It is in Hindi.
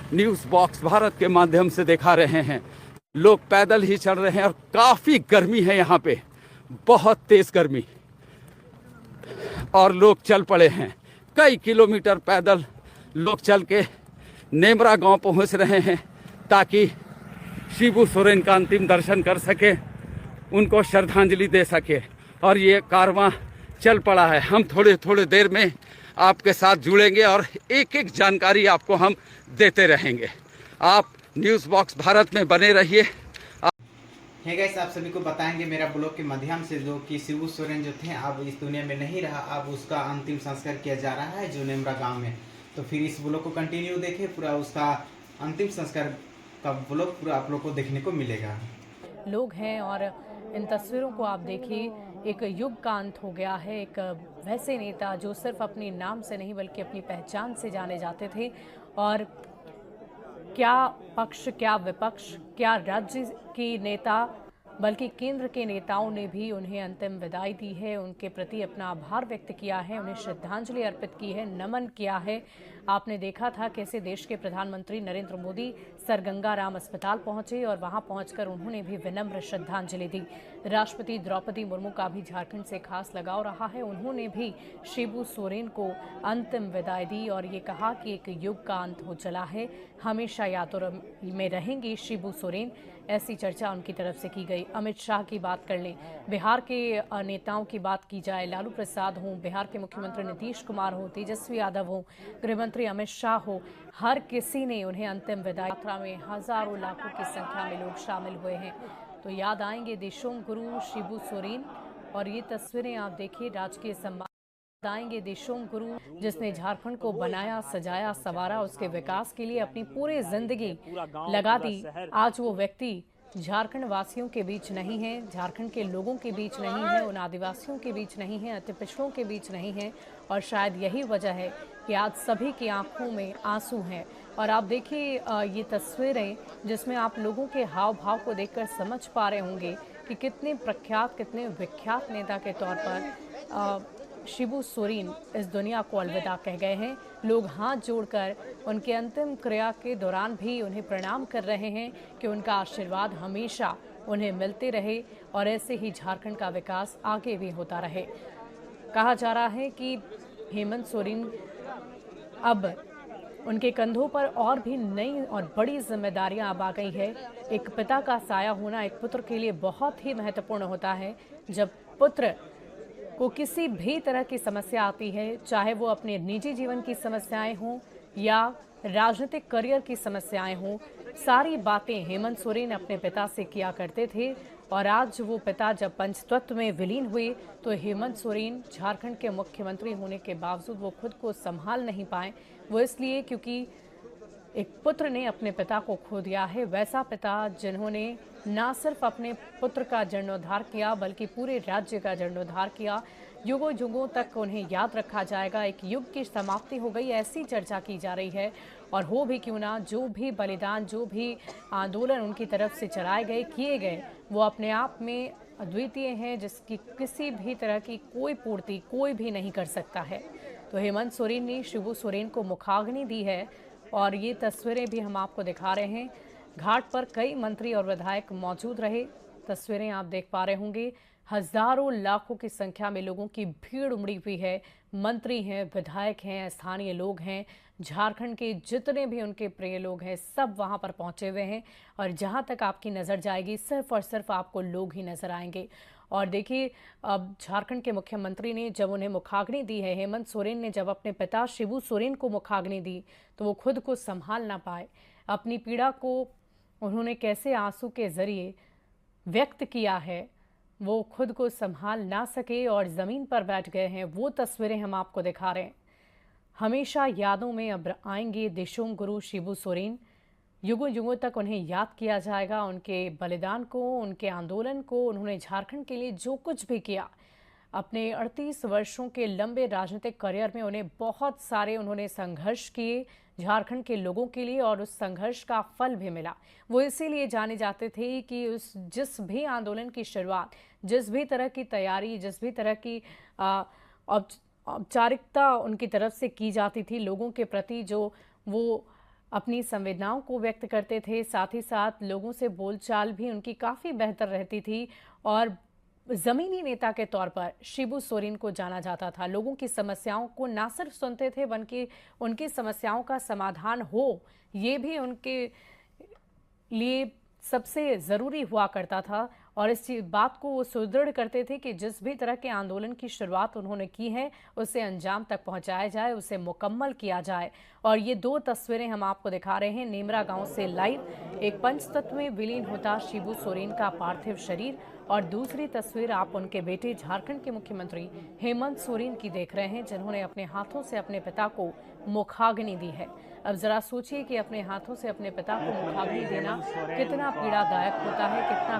न्यूज़ बॉक्स भारत के माध्यम से दिखा रहे हैं। लोग पैदल ही चल रहे हैं और काफ़ी गर्मी है यहाँ पे, बहुत तेज़ गर्मी, और लोग चल पड़े हैं। कई किलोमीटर पैदल लोग चल के नेमरा गांव पहुंच रहे हैं ताकि शिबू सोरेन का अंतिम दर्शन कर सके, उनको श्रद्धांजलि दे सके। और ये कारवां चल पड़ा है। हम थोड़े थोड़े देर में आपके साथ जुड़ेंगे और एक एक जानकारी आपको हम देते रहेंगे। आप न्यूज़ बॉक्स भारत में बने रहिए। है गाइस, आप सभी को बताएंगे मेरा ब्लॉग के माध्यम से जो कि शिबू सोरेन जो थे अब इस दुनिया में नहीं रहा, अब उसका अंतिम संस्कार किया जा रहा है जो नेमरा गांव में। तो फिर इस ब्लॉग को कंटिन्यू देखें, पूरा उसका अंतिम संस्कार का ब्लॉग पूरा आप लोग को देखने को मिलेगा। लोग हैं और इन तस्वीरों को आप देखिए, एक युग का अंत हो गया है। एक वैसे नेता जो सिर्फ अपने नाम से नहीं बल्कि अपनी पहचान से जाने जाते थे, और क्या पक्ष, क्या विपक्ष, क्या राज्य की नेता, बल्कि केंद्र के नेताओं ने भी उन्हें अंतिम विदाई दी है, उनके प्रति अपना आभार व्यक्त किया है, उन्हें श्रद्धांजलि अर्पित की है, नमन किया है। आपने देखा था कैसे देश के प्रधानमंत्री नरेंद्र मोदी सर गंगाराम अस्पताल पहुंचे और वहां पहुंचकर उन्होंने भी विनम्र श्रद्धांजलि दी। राष्ट्रपति द्रौपदी मुर्मू का भी झारखंड से खास लगाव रहा है, उन्होंने भी शिबू सोरेन को अंतिम विदाई दी और ये कहा कि एक युग का अंत हो चला है, हमेशा यादों में रहेंगे शिबू सोरेन। ऐसी चर्चा उनकी तरफ से की गई। अमित शाह की बात कर लें, बिहार के नेताओं की बात की जाए, लालू प्रसाद हों, बिहार के मुख्यमंत्री नीतीश कुमार हो, तेजस्वी यादव हो, गृहमंत्री अमित शाह हो, हर किसी ने उन्हें अंतिम विदाई। यात्रा में हजारों लाखों की संख्या में लोग शामिल हुए हैं। तो याद आएंगे देशों गुरु शिबू सोरेन, और ये तस्वीरें आप देखिए, राजकीय सम्मान आएंगे देशों गुरु जिसने झारखंड को बनाया, सजाया, संवारा, उसके विकास के लिए अपनी पूरी जिंदगी लगा दी। आज वो व्यक्ति झारखंड वासियों के बीच नहीं है, झारखंड के लोगों के बीच नहीं है, उन आदिवासियों के बीच नहीं है, अति पिछड़ों के बीच नहीं है, और शायद यही वजह है कि आज सभी की आंखों में आंसू हैं। और आप देखिए ये तस्वीरें जिसमें आप लोगों के हाव भाव को देखकर समझ पा रहे होंगे कि कितने प्रख्यात, कितने विख्यात नेता के तौर पर शिबू सोरेन इस दुनिया को अलविदा कह गए हैं। लोग हाथ जोड़कर उनके अंतिम क्रिया के दौरान भी उन्हें प्रणाम कर रहे हैं कि उनका आशीर्वाद हमेशा उन्हें मिलते रहे और ऐसे ही झारखंड का विकास आगे भी होता रहे। कहा जा रहा है कि हेमंत सोरेन अब उनके कंधों पर और भी नई और बड़ी जिम्मेदारियां अब आ गई है। एक पिता का साया होना एक पुत्र के लिए बहुत ही महत्वपूर्ण होता है। जब पुत्र को किसी भी तरह की समस्या आती है, चाहे वो अपने निजी जीवन की समस्याएं हों या राजनीतिक करियर की समस्याएं हों, सारी बातें हेमंत सोरेन अपने पिता से किया करते थे। और आज वो पिता जब पंचतत्व में विलीन हुए तो हेमंत सोरेन झारखंड के मुख्यमंत्री होने के बावजूद वो खुद को संभाल नहीं पाए। वो इसलिए क्योंकि एक पुत्र ने अपने पिता को खो दिया है, वैसा पिता जिन्होंने न सिर्फ अपने पुत्र का जीर्णोद्धार किया बल्कि पूरे राज्य का जीर्णोद्धार किया। युगों युगों तक उन्हें याद रखा जाएगा। एक युग की समाप्ति हो गई, ऐसी चर्चा की जा रही है। और हो भी क्यों ना, जो भी बलिदान, जो भी आंदोलन उनकी तरफ से चलाए गए, किए गए, वो अपने आप में अद्वितीय हैं, जिसकी किसी भी तरह की कोई पूर्ति कोई भी नहीं कर सकता है। तो हेमंत सोरेन ने शिबू सोरेन को मुखाग्नि दी है और ये तस्वीरें भी हम आपको दिखा रहे हैं। घाट पर कई मंत्री और विधायक मौजूद रहे। तस्वीरें आप देख पा रहे होंगे, हजारों लाखों की संख्या में लोगों की भीड़ उमड़ी हुई है। मंत्री हैं, विधायक हैं, स्थानीय लोग हैं, झारखंड के जितने भी उनके प्रिय लोग हैं, सब वहां पर पहुंचे हुए हैं। और जहां तक आपकी नज़र जाएगी सिर्फ और सिर्फ आपको लोग ही नजर आएंगे। और देखिए, अब झारखंड के मुख्यमंत्री ने जब उन्हें मुखाग्नि दी है, हेमंत सोरेन ने जब अपने पिता शिबू सोरेन को मुखाग्नि दी, तो वो खुद को संभाल ना पाए। अपनी पीड़ा को उन्होंने कैसे आंसू के जरिए व्यक्त किया है, वो खुद को संभाल ना सके और ज़मीन पर बैठ गए हैं। वो तस्वीरें हम आपको दिखा रहे हैं। हमेशा यादों में अब आएंगे देशों गुरु शिबू सोरेन। युगों युगों तक उन्हें याद किया जाएगा, उनके बलिदान को, उनके आंदोलन को। उन्होंने झारखंड के लिए जो कुछ भी किया, अपने 38 वर्षों के लंबे राजनीतिक करियर में उन्हें बहुत सारे उन्होंने संघर्ष किए झारखंड के लोगों के लिए, और उस संघर्ष का फल भी मिला। वो इसीलिए जाने जाते थे कि जिस भी आंदोलन की शुरुआत, जिस भी तरह की तैयारी, जिस भी तरह की औपचारिकता उनकी तरफ से की जाती थी लोगों के प्रति, जो वो अपनी संवेदनाओं को व्यक्त करते थे, साथ ही साथ लोगों से बोलचाल भी उनकी काफ़ी बेहतर रहती थी और ज़मीनी नेता के तौर पर शिबू सोरेन को जाना जाता था। लोगों की समस्याओं को ना सिर्फ सुनते थे बल्कि उनकी समस्याओं का समाधान हो, ये भी उनके लिए सबसे ज़रूरी हुआ करता था और इस बात को वो सुदृढ़ करते थे कि जिस भी तरह के आंदोलन की शुरुआत उन्होंने की है उसे अंजाम तक पहुंचाया जाए, उसे मुकम्मल किया जाए। और ये 2 तस्वीरें हम आपको दिखा रहे हैं नेमरा गांव से लाइव। एक पंचतत्व में विलीन होता शिबू सोरेन का पार्थिव शरीर और दूसरी तस्वीर आप उनके बेटे झारखंड के मुख्यमंत्री हेमंत सोरेन की देख रहे हैं, जिन्होंने अपने हाथों से अपने पिता को मुखाग्नि दी है। अब जरा सोचिए कि अपने हाथों से अपने पिता को मुखाग्नि देना कितना पीड़ादायक होता है, कितना